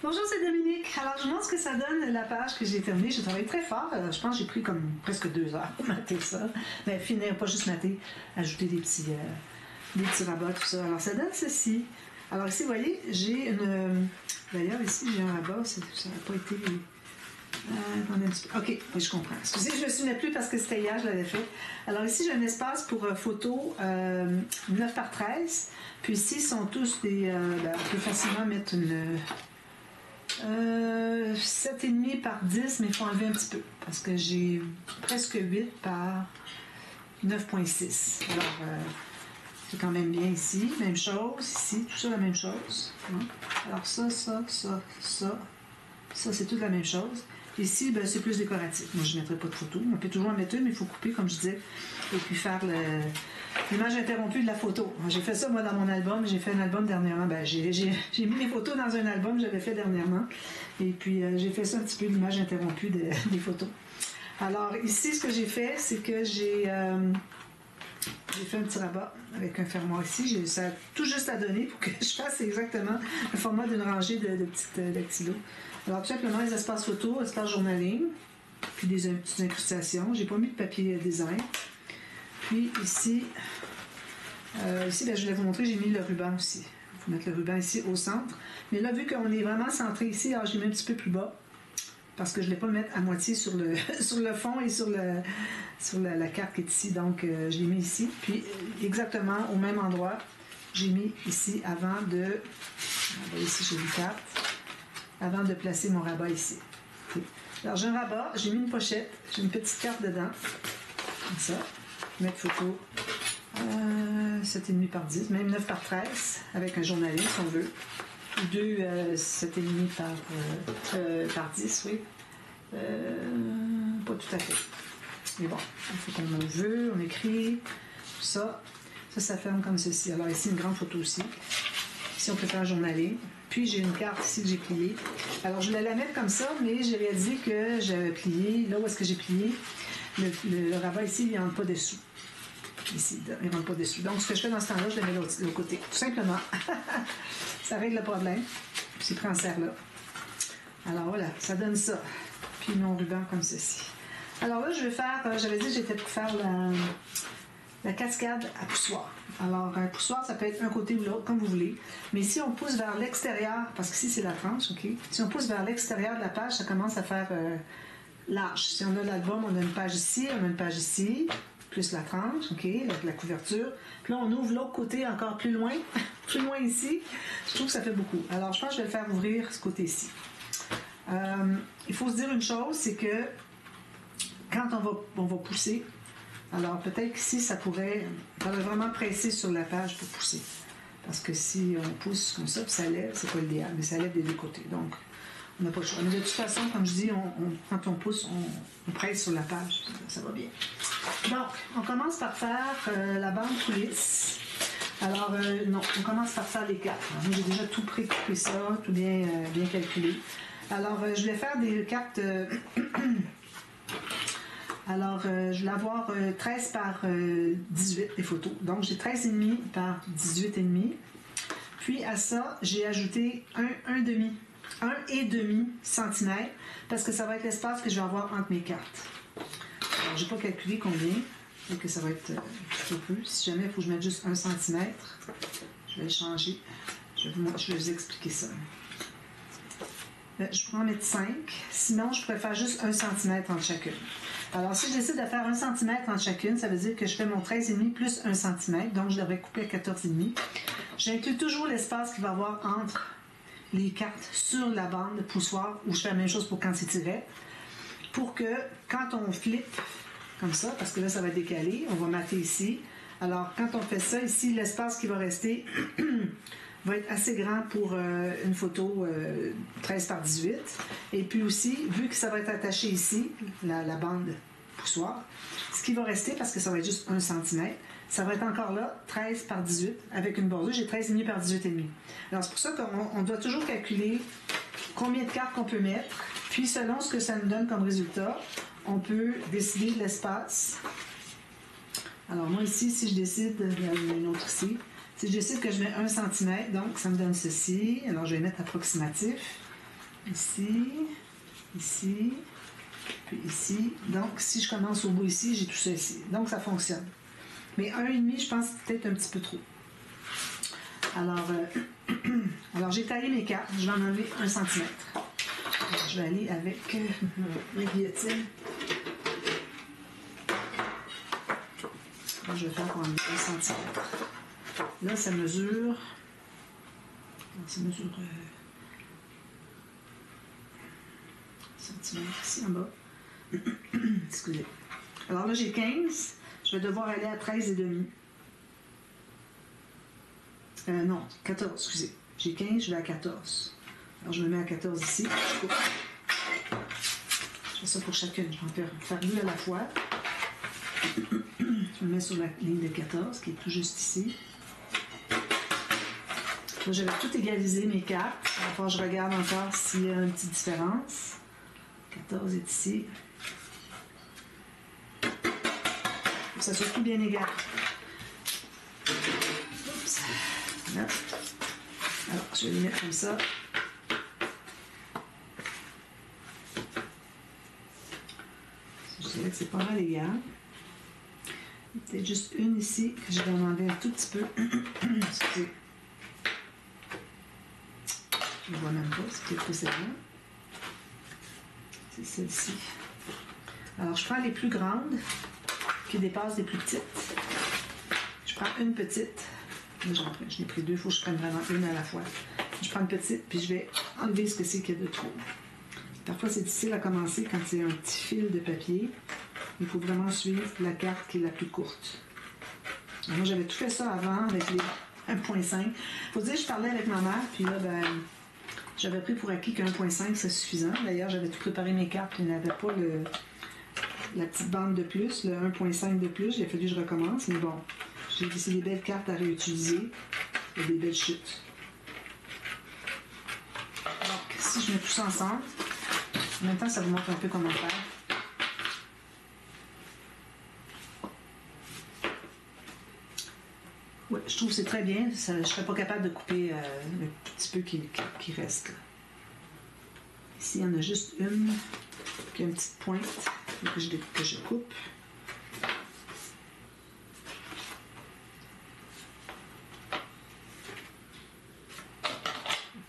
Bonjour, c'est Dominique. Alors, je montre ce que ça donne la page que j'ai terminée. J'ai travaillé très fort. Je pense que j'ai pris comme presque 2 heures pour mater ça. Mais finir, pas juste mater, ajouter des petits rabats, tout ça. Alors, ça donne ceci. Alors, ici, vous voyez, j'ai une. D'ailleurs, ici, j'ai un rabat. Ça n'a pas été. Attendez un petit peu. OK, oui, je comprends. Excusez, je ne me souvenais plus parce que c'était hier, je l'avais fait. Alors, ici, j'ai un espace pour photos 9 par 13. Puis ici, ils sont tous des. On peut facilement mettre une. 7,5 par 10, mais il faut enlever un petit peu parce que j'ai presque 8 par 9,6. Alors, c'est quand même bien ici. Même chose, ici, tout ça la même chose. Alors ça, c'est toute la même chose. Ici, ben, c'est plus décoratif. Moi, je ne mettrai pas de photo. On peut toujours en mettre une, mais il faut couper, comme je disais, et puis faire l'image interrompue de la photo. J'ai fait ça, moi, dans mon album. J'ai fait un album dernièrement. Ben, j'ai mis mes photos dans un album que j'avais fait dernièrement. Et puis, j'ai fait ça un petit peu, l'image interrompue des photos. Alors, ici, ce que j'ai fait, c'est que j'ai fait un petit rabat avec un fermoir ici. Ça a tout juste à donner pour que je fasse exactement le format d'une rangée de petits lots. Alors, tout simplement, les espaces photos, espace journaling, puis des petites incrustations. J'ai pas mis de papier design. Puis ici, ben, je voulais vous montrer, j'ai mis le ruban aussi. Il faut mettre le ruban ici au centre. Mais là, vu qu'on est vraiment centré ici, alors je l'ai mis un petit peu plus bas. Parce que je ne voulais pas le mettre à moitié sur le, sur le fond et sur la carte qui est ici. Donc, je l'ai mis ici. Puis, exactement au même endroit, j'ai mis ici avant de... Ici, j'ai une carte. Avant de placer mon rabat ici. Okay. Alors, j'ai un rabat, j'ai mis une pochette, j'ai une petite carte dedans. Comme ça. Mettre photo 7,5 par 10, même 9 par 13, avec un journaliste, si on veut. 2 7,5 par 10, oui. Pas tout à fait. Mais bon, il faut qu'on en veut, on écrit, tout ça. Ça ferme comme ceci. Alors ici, une grande photo aussi. Ici, on peut faire un journaling. Puis, j'ai une carte ici que j'ai pliée. Alors, je voulais la mettre comme ça, mais j'ai réalisé que j'avais plié. Là où est-ce que j'ai plié, le rabat ici, il ne rentre pas dessous. Ici, il ne rentre pas dessus. Donc, ce que je fais dans ce temps-là, je le mets de l'autre côté. Tout simplement. Ça règle le problème. Puis, c'est pris en serre-là. Alors, voilà, ça donne ça. Puis, mon ruban comme ceci. Alors là, je vais faire... j'avais dit que j'étais pour faire la cascade à poussoir. Alors, un poussoir, ça peut être un côté ou l'autre, comme vous voulez. Mais si on pousse vers l'extérieur, parce qu'ici, c'est la tranche, OK? Si on pousse vers l'extérieur de la page, ça commence à faire large. Si on a l'album, on a une page ici, on a une page ici, plus la tranche, OK? La couverture. Puis là, on ouvre l'autre côté encore plus loin, plus loin ici. Je trouve que ça fait beaucoup. Alors, je pense que je vais le faire ouvrir ce côté-ci. Il faut se dire une chose, c'est que quand on va pousser, alors peut-être qu'ici, ça pourrait vraiment presser sur la page pour pousser. Parce que si on pousse comme ça, puis ça lève, c'est pas l'idéal, mais ça lève des deux côtés. Donc, on n'a pas le choix. Mais de toute façon, comme je dis, quand on pousse, on presse sur la page. Ça va bien. Donc, on commence par faire la bande coulisse. Alors, non, on commence par faire les cartes. Moi, j'ai déjà tout précoupé ça, tout bien calculé. Alors, je vais faire des cartes... Alors, je vais avoir 13 par 18 des photos. Donc, j'ai 13,5 par 18,5. Puis, à ça, j'ai ajouté 1,5 cm parce que ça va être l'espace que je vais avoir entre mes cartes. Alors, je n'ai pas calculé combien. Donc, ça va être un peu plus. Si jamais il faut que je mette juste 1 cm, je vais le changer. Je vais vous expliquer ça. Je pourrais en mettre 5. Sinon, je pourrais faire juste 1 cm entre chacune. Alors, si je décide de faire 1 cm entre chacune, ça veut dire que je fais mon 13,5 plus 1 cm. Donc, je devrais couper à 14,5. J'inclus toujours l'espace qu'il va y avoir entre les cartes sur la bande de poussoir, où je fais la même chose pour quand c'est tiré, pour que quand on flippe, comme ça, parce que là, ça va décaler, on va mater ici. Alors, quand on fait ça, ici, l'espace qui va rester va être assez grand pour une photo 13 par 18. Et puis aussi, vu que ça va être attaché ici, la bande poussoir, ce qui va rester, parce que ça va être juste 1 cm, ça va être encore là, 13 par 18, avec une bordure, j'ai 13,5 par 18,5. Alors, c'est pour ça qu'on doit toujours calculer combien de cartes qu'on peut mettre, puis selon ce que ça nous donne comme résultat, on peut décider de l'espace. Alors, moi ici, si je décide, il y a une autre ici, si je décide que je mets 1 cm, donc ça me donne ceci. Alors, je vais mettre approximatif. ici, ici, puis ici. Donc, si je commence au bout ici, j'ai tout ça ici. Donc, ça fonctionne. Mais 1,5, je pense que c'est peut-être un petit peu trop. Alors j'ai taillé mes cartes. Je vais en enlever 1 cm. Je vais aller avec la guillotine. Je vais faire pour enlever 1 cm. Là, ça mesure... centimètres ici en bas. Excusez. Alors là, j'ai 15. Je vais devoir aller à 13,5. Non, 14, excusez. J'ai 15, je vais à 14. Alors, je me mets à 14 ici. Je coupe. Je fais ça pour chacune. Je vais en faire 2 à la fois. Je me mets sur la ligne de 14, qui est tout juste ici. Là, j'avais tout égalisé mes cartes. Alors, je regarde encore s'il y a une petite différence. 14 est ici. Faut que ça soit tout bien égal. Oups. Là. Alors, je vais les mettre comme ça. Je dirais que c'est pas mal égal. Peut-être juste une ici que je vais demander un tout petit peu. Excusez. Je ne vois même pas, c'est peut-être que c'est bien. C'est celle-ci. Alors, je prends les plus grandes qui dépassent les plus petites. Je prends une petite. Je l'ai pris 2, il faut que je prenne vraiment une à la fois. Je prends une petite, puis je vais enlever ce que c'est qu'il y a de trop. Parfois, c'est difficile à commencer quand c'est un petit fil de papier. Il faut vraiment suivre la carte qui est la plus courte. Alors, moi, j'avais tout fait ça avant avec les 1.5. Il faut dire, je parlais avec ma mère, puis là, j'avais pris pour acquis que 1.5, c'est suffisant. D'ailleurs, j'avais tout préparé mes cartes, puis il n'y avait pas la petite bande de plus, le 1.5 de plus. Il a fallu que je recommence, mais bon, j'ai dit c'est des belles cartes à réutiliser et des belles chutes. Donc, si je mets tout ça ensemble, en même temps, ça vous montre un peu comment faire. Oui, je trouve que c'est très bien. Ça, je ne serais pas capable de couper le petit peu qui reste. Là. Ici, il y en a juste une qui a une petite pointe que je coupe.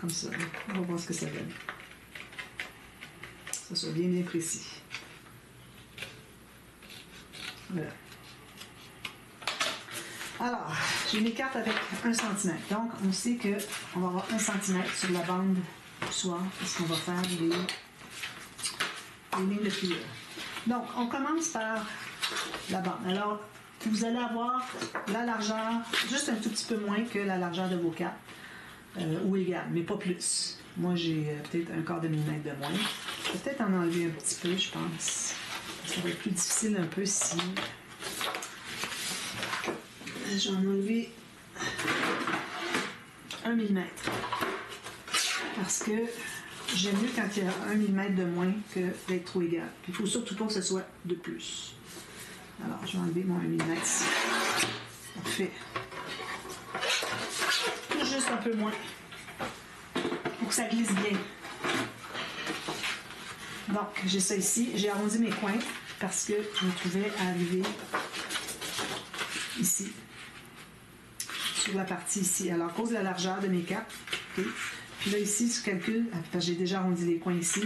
Comme ça. Là. On va voir ce que ça donne. Que ça soit bien, bien précis. Voilà. Alors, j'ai mes cartes avec 1 cm. Donc, on sait qu'on va avoir 1 cm sur la bande du soir parce qu'on va faire les lignes de pliure. Donc, on commence par la bande. Alors, vous allez avoir la largeur, juste un tout petit peu moins que la largeur de vos cartes, ou égale, mais pas plus. Moi, j'ai peut-être 1/4 millimètre de moins. Je vais peut-être en enlever un petit peu, je pense. Ça va être plus difficile un peu si... J'en ai enlevé 1 mm. Parce que j'aime mieux quand il y a 1 mm de moins que d'être trop égal. Puis il ne faut surtout pas que ce soit de plus. Alors, je vais enlever mon 1 mm ici. Parfait. Juste un peu moins. Pour que ça glisse bien. Donc, j'ai ça ici. J'ai arrondi mes coins parce que je me trouvais à arriver ici. Sur la partie ici. Alors, à cause de la largeur de mes cartes, okay. Puis là, ici, je calcule, parce que j'ai déjà arrondi les coins ici.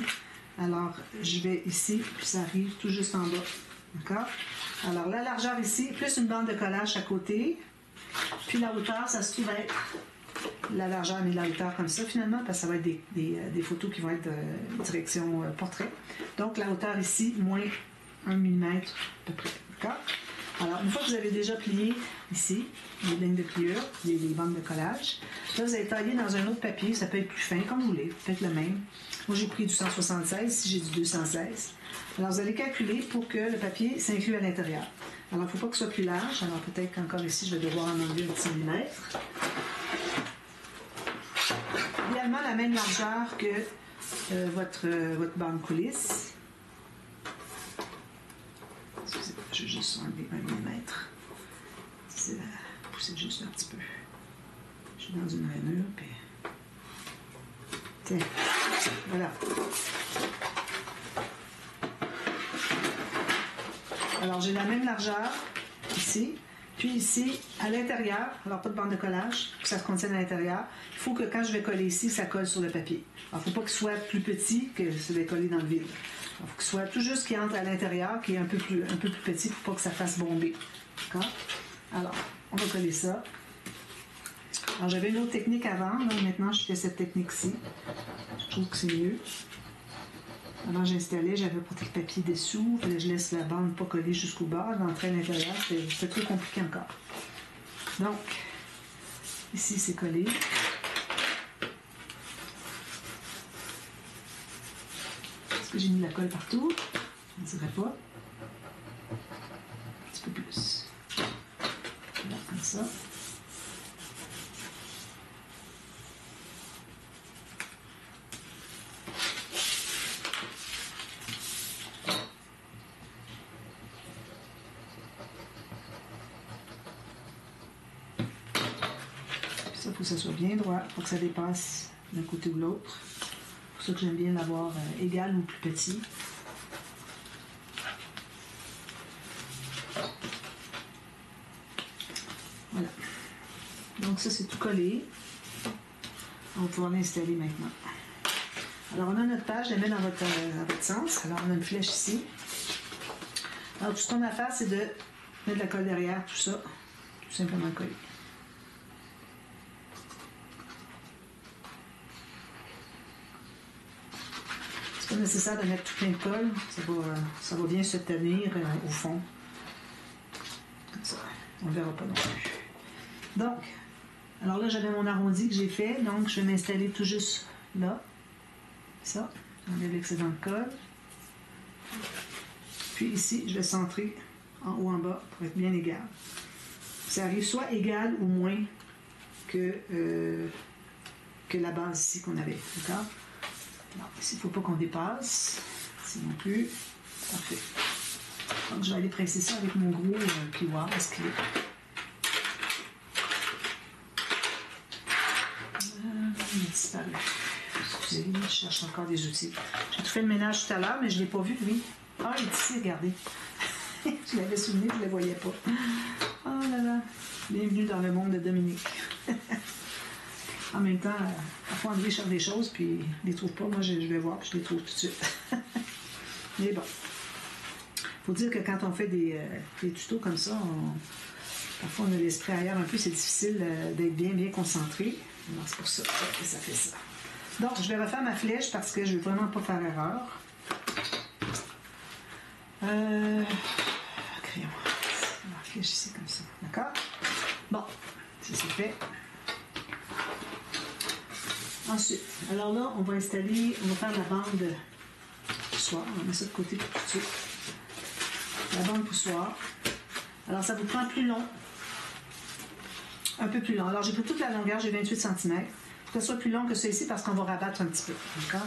Alors, je vais ici, puis ça arrive tout juste en bas. D'accord? Alors, la largeur ici, plus une bande de collage à côté. Puis la hauteur, ça se trouve être la largeur, mais la hauteur comme ça, finalement, parce que ça va être des photos qui vont être direction portrait. Donc, la hauteur ici, moins 1 mm à peu près. D'accord? Alors, une fois que vous avez déjà plié ici, les lignes de pliure, les bandes de collage, là, vous allez tailler dans un autre papier, ça peut être plus fin, comme vous voulez, faites le même. Moi, j'ai pris du 176, ici j'ai du 216. Alors, vous allez calculer pour que le papier s'inclue à l'intérieur. Alors, il ne faut pas que ce soit plus large, alors peut-être qu'encore ici, je vais devoir en enlever un petit millimètre. Idéalement, la même largeur que votre bande coulisse. Je vais juste enlever 1 mm. C'est pousser juste un petit peu. Je suis dans une rainure, puis... Tiens. Voilà. Alors, j'ai la même largeur ici. Puis ici, à l'intérieur, alors pas de bande de collage, que ça se contienne à l'intérieur, il faut que quand je vais coller ici, ça colle sur le papier. Alors, il ne faut pas qu'il soit plus petit que ça va coller dans le vide. Il faut qu'il soit tout juste qui entre à l'intérieur, qui est un peu plus petit pour pas que ça fasse bomber. D'accord? Alors, on va coller ça. Alors, j'avais une autre technique avant. Là, maintenant, je fais cette technique-ci. Je trouve que c'est mieux. Avant, j'installais, j'avais pas le papier dessous. Puis là, je laisse la bande pas coller jusqu'au bas. L'entrée à l'intérieur, c'était trop compliqué encore. Donc, ici, c'est collé. Est-ce que j'ai mis de la colle partout? Je ne dirais pas. Un petit peu plus. Voilà, comme ça. Il faut que ça soit bien droit, il faut que ça dépasse d'un côté ou l'autre. C'est pour ça que j'aime bien l'avoir égal ou plus petit. Voilà. Donc ça, c'est tout collé. On va pouvoir l'installer maintenant. Alors, on a notre page, je la mets dans votre sens. Alors, on a une flèche ici. Alors, tout ce qu'on a à faire, c'est de mettre de la colle derrière, tout ça. Tout simplement coller. C'est pas nécessaire de mettre tout plein de colle. Ça va bien se tenir au fond. Comme ça. On ne verra pas non plus. Donc, alors là, j'avais mon arrondi que j'ai fait. Donc, je vais m'installer tout juste là. Ça. J'enlève l'excédent de colle. Puis ici, je vais centrer en haut en bas pour être bien égal. Ça arrive soit égal ou moins que la base ici qu'on avait. D'accord? Alors, ici, il ne faut pas qu'on dépasse. Ici non plus. Parfait. Donc, je vais aller presser ça avec mon gros plioir à ce clip. Il a disparu. Excusez, je cherche encore des outils. J'ai tout fait le ménage tout à l'heure, mais je ne l'ai pas vu, lui. Ah, il est ici, regardez. Je l'avais souvenu, je ne le voyais pas. Oh là là. Bienvenue dans le monde de Dominique. En même temps, parfois André cherche des choses, puis il ne les trouve pas. Moi, je vais voir, puis je les trouve tout de suite. Mais bon. Il faut dire que quand on fait des tutos comme ça, parfois on a l'esprit ailleurs un peu, c'est difficile d'être bien concentré. Alors, c'est pour ça que ça fait ça. Donc, je vais refaire ma flèche parce que je ne veux vraiment pas faire erreur. Crayon. La flèche ici comme ça. D'accord? Bon, ça c'est fait. Ensuite, alors là, on va installer, on va faire la bande poussoir. On va mettre ça de côté tout de suite. La bande poussoir. Alors, ça vous prend plus long. Un peu plus long. Alors, j'ai pris toute la longueur, j'ai 28 cm. Il faut que ça soit plus long que ça ici parce qu'on va rabattre un petit peu. D'accord?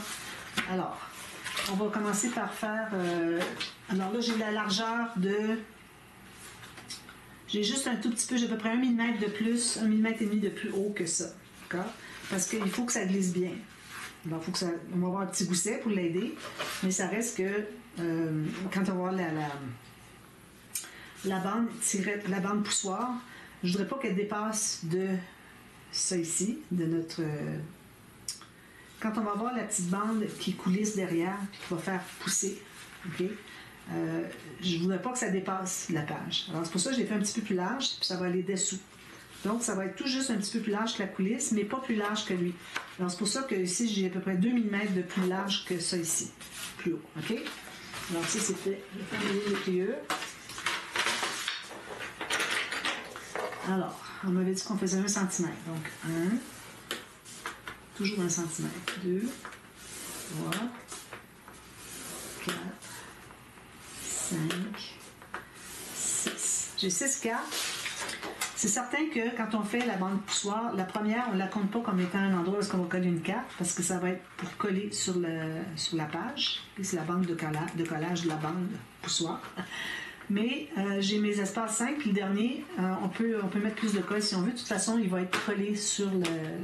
Alors, on va commencer par faire... alors là, j'ai la largeur de... J'ai juste un tout petit peu, j'ai à peu près 1 mm de plus, 1 mm et demi de plus haut que ça. D'accord? Parce qu'il faut que ça glisse bien. Alors, faut que ça, on va avoir un petit gousset pour l'aider, mais ça reste que quand on va voir la bande poussoir, je ne voudrais pas qu'elle dépasse de ça ici, de notre... quand on va voir la petite bande qui coulisse derrière, puis qui va faire pousser, ok? Je ne voudrais pas que ça dépasse la page. Alors, c'est pour ça que je l'ai fait un petit peu plus large, puis ça va aller dessous. Donc, ça va être tout juste un petit peu plus large que la coulisse, mais pas plus large que lui. Alors, c'est pour ça que ici, j'ai à peu près 2 mm de plus large que ça ici. Plus haut, OK? Alors, ça, c'est fait. Je vais faire les pliures. Alors, on m'avait dit qu'on faisait 1 cm. Donc, 1. Toujours 1 cm. 2. 3. 4. 5. 6. J'ai 6 cartes. C'est certain que quand on fait la bande poussoir, la première, on ne la compte pas comme étant un endroit où on va coller une carte, parce que ça va être pour coller sur la page. C'est la bande de collage de la bande poussoir. Mais j'ai mes espaces simples, puis le dernier, on peut mettre plus de colle si on veut. De toute façon, il va être collé sur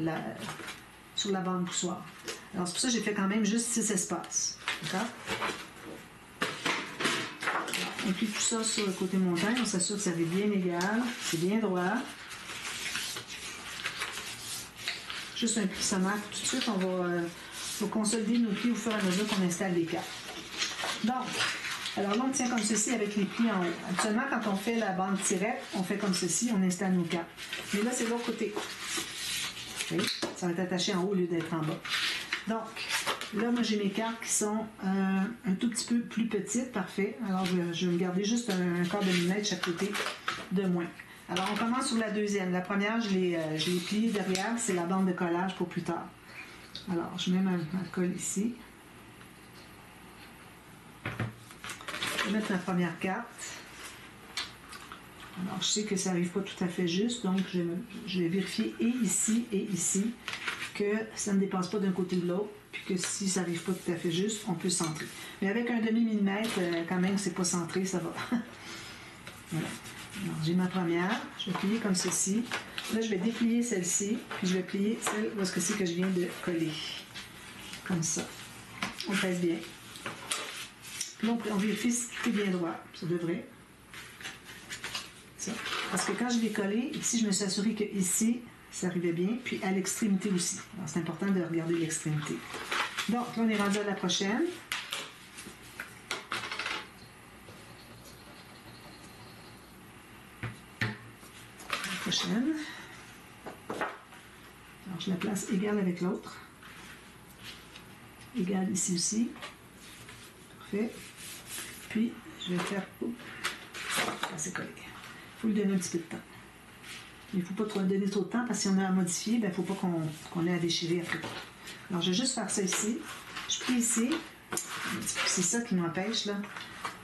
la bande poussoir. Alors, c'est pour ça que j'ai fait quand même juste 6 espaces. D'accord? On plie tout ça sur le côté montagne. On s'assure que ça va bien égal. C'est bien droit. Juste un plissomètre. Tout de suite, on va consolider nos plis au fur et à mesure qu'on installe les cartes. Donc, alors là, on tient comme ceci avec les plis en haut. Actuellement, quand on fait la bande tirette, on fait comme ceci, on installe nos cartes. Mais là, c'est de l'autre côté. Okay? Ça va être attaché en haut au lieu d'être en bas. Donc, là, moi, j'ai mes cartes qui sont un tout petit peu plus petites. Parfait. Alors, je vais me garder juste un quart de millimètre chaque côté de moins. Alors, on commence sur la deuxième. La première, je l'ai pliée derrière. C'est la bande de collage pour plus tard. Alors, je mets ma colle ici. Je vais mettre ma première carte. Alors, je sais que ça n'arrive pas tout à fait juste, donc je vais vérifier et ici que ça ne dépasse pas d'un côté ou de l'autre, puis que si ça n'arrive pas tout à fait juste, on peut centrer. Mais avec un demi-millimètre, quand même, c'est pas centré, ça va. Voilà. Alors, j'ai ma première. Je vais plier comme ceci. Là, je vais déplier celle-ci, puis je vais plier celle où est-ce que c'est que je viens de coller. Comme ça. On pèse bien. Puis là, on vérifie si tout est bien droit. Ça devrait. Ça. Parce que quand je l'ai collé, ici, je me suis assurée que ici, ça arrivait bien, puis à l'extrémité aussi. Alors, c'est important de regarder l'extrémité. Donc, là, on est rendu à la prochaine. La prochaine. Alors, je la place égale avec l'autre. Égale ici aussi. Parfait. Puis, je vais faire... c'est collé. Il faut lui donner un petit peu de temps. Il ne faut pas trop donner trop de temps parce que si on a à modifier, il ne faut pas qu'on ait à déchirer après. Alors, je vais juste faire ça ici. Je plie ici. C'est ça qui m'empêche, là.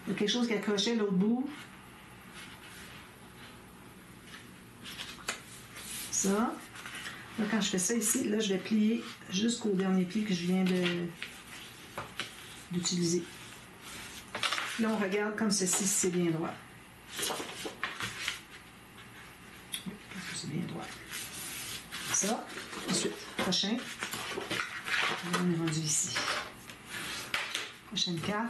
Il y a quelque chose qui accrochait l'autre bout. Ça. Là, quand je fais ça ici, là, je vais plier jusqu'au dernier pli que je viens d'utiliser. Là, on regarde comme ceci, si c'est bien droit. C'est bien droit. Ça. Ensuite, prochain. On est rendu ici. Prochaine carte.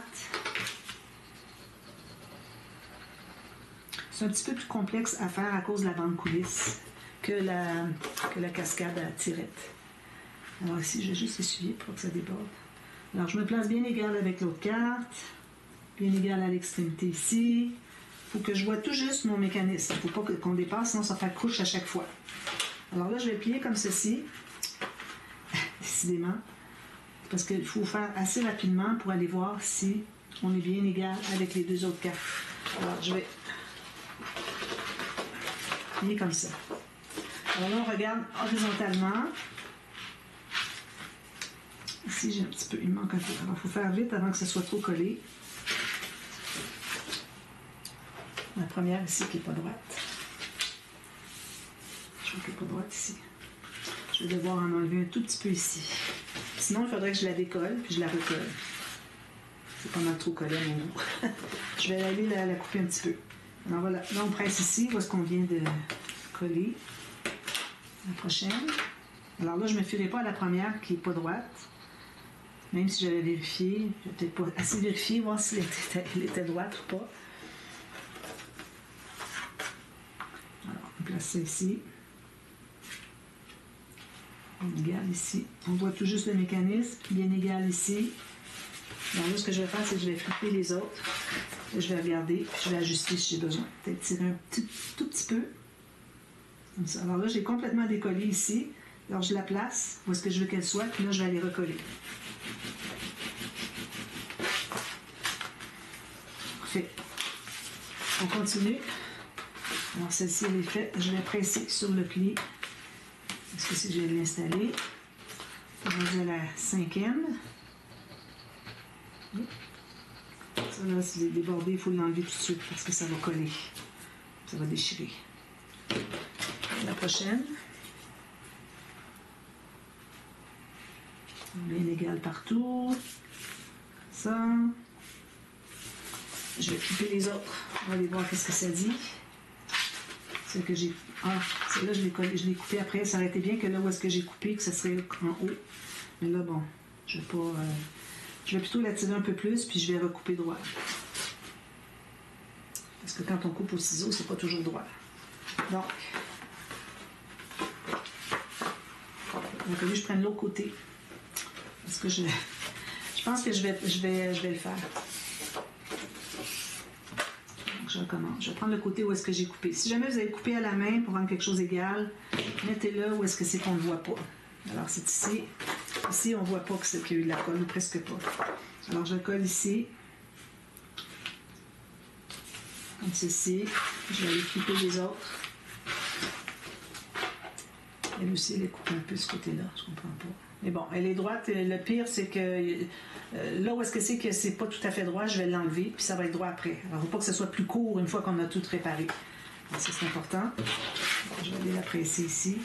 C'est un petit peu plus complexe à faire à cause de la bande coulisse que la cascade à tirette. Alors ici, je vais juste essuyer pour que ça déborde. Alors, je me place bien égal avec l'autre carte. Bien égal à l'extrémité ici. Il faut que je vois tout juste mon mécanisme. Il ne faut pas qu'on dépasse, sinon ça fait couche à chaque fois. Alors là, je vais plier comme ceci. Décidément. Parce qu'il faut faire assez rapidement pour aller voir si on est bien égal avec les deux autres cartes. Alors, je vais plier comme ça. Alors là, on regarde horizontalement. Ici, j'ai un petit peu, il manque un peu. Alors, il faut faire vite avant que ça soit trop collé. La première ici qui n'est pas droite. Je vois qu'elle n'est pas droite ici. Je vais devoir en enlever un tout petit peu ici. Sinon, il faudrait que je la décolle puis je la recolle. C'est pas mal trop collé à mon goût. Je vais aller la couper un petit peu. Alors voilà, là on presse ici, où est-ce qu'on vient de coller. La prochaine. Alors là, je ne me fierai pas à la première qui n'est pas droite. Même si j'avais vérifié, je n'ai peut-être pas assez vérifié, voir si elle était droite ou pas. Alors, on place ça ici. On égale ici. On voit tout juste le mécanisme, bien égal ici. Alors là, ce que je vais faire, c'est que je vais flipper les autres. Là, je vais regarder, puis je vais ajuster si j'ai besoin. Peut-être tirer un tout petit peu. Comme ça. Alors là, j'ai complètement décollé ici. Alors, je la place où est-ce que je veux qu'elle soit, puis là, je vais aller recoller. Parfait. On continue. Alors, celle-ci, elle est faite. Je vais presser sur le pli. Parce que si je vais l'installer, on va à la cinquième. Ça, là, si c'est débordé, il faut l'enlever tout de suite parce que ça va coller. Ça va déchirer. La prochaine. Bien égal partout. Ça. Je vais couper les autres. On va aller voir qu'est-ce que ça dit. Celle que j'ai. Ah, celle-là, je l'ai coupée après. Ça aurait été bien que là où est-ce que j'ai coupé, que ça serait en haut. Mais là, bon, Je vais pas... je vais plutôt la tirer un peu plus, puis je vais recouper droit. Parce que quand on coupe au ciseau, c'est pas toujours droit. Donc, il a fallu que je prenne l'autre côté. Parce que je pense que je vais le faire. Donc, je recommence. Je vais prendre le côté où est-ce que j'ai coupé. Si jamais vous avez coupé à la main pour rendre quelque chose égal, mettez-le où est-ce que c'est qu'on ne voit pas. Alors, c'est ici. Ici, on ne voit pas qu'il y a eu de la colle, ou presque pas. Alors, je colle ici. Comme ceci. Je vais aller couper les autres. Elle aussi, elle est coupée un peu ce côté-là. Je comprends pas. Mais bon, elle est droite. Le pire, c'est que là où est-ce que c'est pas tout à fait droit, je vais l'enlever, puis ça va être droit après. Alors, il ne faut pas que ce soit plus court une fois qu'on a tout réparé. Donc, ça, c'est important. Je vais aller la presser ici.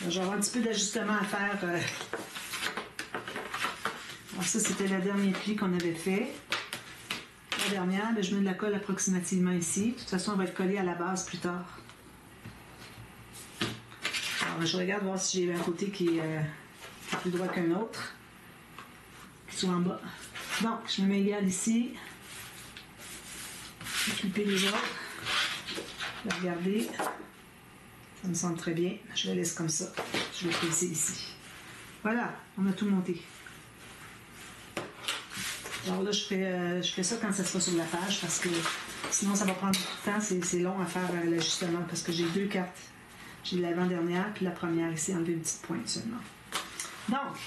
Alors, je vais avoir un petit peu d'ajustement à faire. Alors, ça, c'était le dernier pli qu'on avait fait. La dernière, je mets de la colle approximativement ici. De toute façon, elle va être collée à la base plus tard. Alors, je regarde voir si j'ai un côté qui est plus droit qu'un autre. Qui soit en bas. Donc, je me mets égal ici. Je vais clipper les autres. Je vais regarder. Ça me semble très bien. Je la laisse comme ça. Je vais presser ici. Voilà, on a tout monté. Alors là, je fais ça quand ça sera sur la page parce que sinon, ça va prendre beaucoup de temps. C'est long à faire l'ajustement parce que j'ai deux cartes. J'ai l'avant-dernière puis la première ici, enlever une petite pointe seulement. Donc,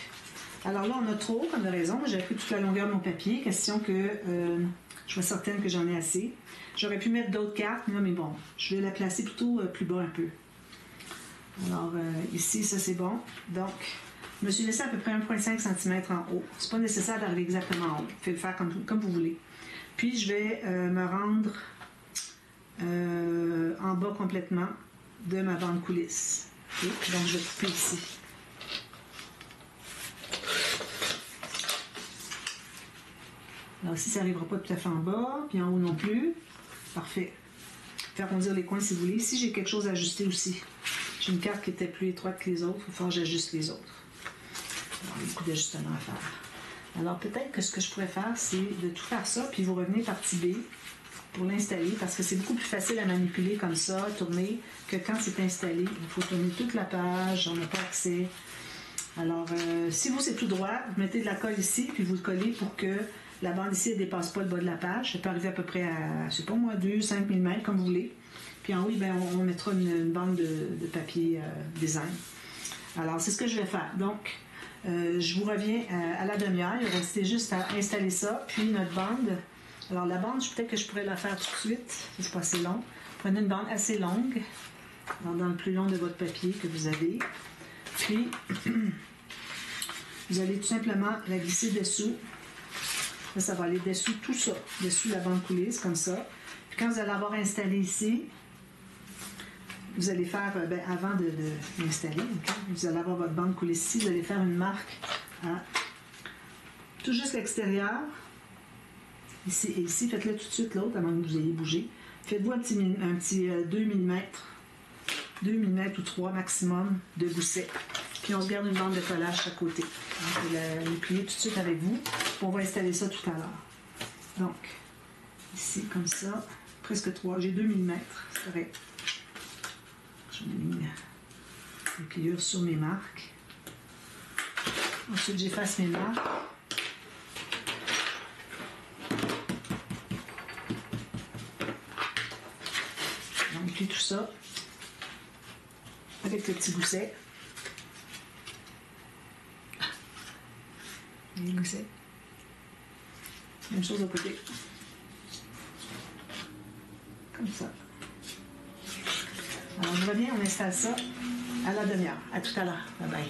alors là, on a trop comme de raison. J'ai pris toute la longueur de mon papier. Question que je sois certaine que j'en ai assez. J'aurais pu mettre d'autres cartes, là, mais bon, je vais la placer plutôt plus bas un peu. Alors, ici, ça c'est bon. Donc, je me suis laissé à peu près 1,5 cm en haut. C'est pas nécessaire d'arriver exactement en haut. Vous pouvez le faire comme vous voulez. Puis, je vais me rendre en bas complètement de ma bande coulisse. Okay? Donc, je vais couper ici. Alors ici, ça n'arrivera pas tout à fait en bas, puis en haut non plus. Parfait. Faire arrondir les coins si vous voulez. Ici, j'ai quelque chose à ajuster aussi. J'ai une carte qui était plus étroite que les autres. Il va falloir que j'ajuste les autres. Alors, il y a beaucoup d'ajustements à faire. Alors, peut-être que ce que je pourrais faire, c'est de tout faire ça, puis vous revenez partie B pour l'installer, parce que c'est beaucoup plus facile à manipuler comme ça, tourner, que quand c'est installé. Il faut tourner toute la page, on n'a pas accès. Alors, si vous, c'est tout droit, vous mettez de la colle ici, puis vous le collez pour que la bande ici ne dépasse pas le bas de la page. Ça peut arriver à peu près à, je sais pas moi, 2-5 mm, comme vous voulez. Puis en haut, ben, on mettra une bande de papier design. Alors, c'est ce que je vais faire. Donc, je vous reviens à la demi-heure. Il va rester juste à installer ça. Puis notre bande. Alors, la bande, peut-être que je pourrais la faire tout de suite. C'est pas assez long. Prenez une bande assez longue, dans le plus long de votre papier que vous avez. Puis, vous allez tout simplement la glisser dessous. Là, ça va aller dessous tout ça, dessous la bande coulisse, comme ça. Puis quand vous allez avoir installé ici, vous allez faire, avant de l'installer, okay? Vous allez avoir votre bande coulisse ici, vous allez faire une marque à tout juste l'extérieur. Ici et ici, faites-le tout de suite l'autre avant que vous ayez bougé. Faites-vous un petit 2 mm, 2 mm ou 3 maximum de gousset. Puis on se garde une bande de collage à côté. Donc, je vais la plier tout de suite avec vous. On va installer ça tout à l'heure. Donc, ici, comme ça, presque 3. J'ai 2 mm, c'est correct. Je mets une pliure sur mes marques. Ensuite, j'efface mes marques. Donc, je plie tout ça avec le petit gousset. Les goussets. Même chose au côté. Comme ça. Alors, je reviens, on installe ça à la demi-heure. À tout à l'heure. Bye bye.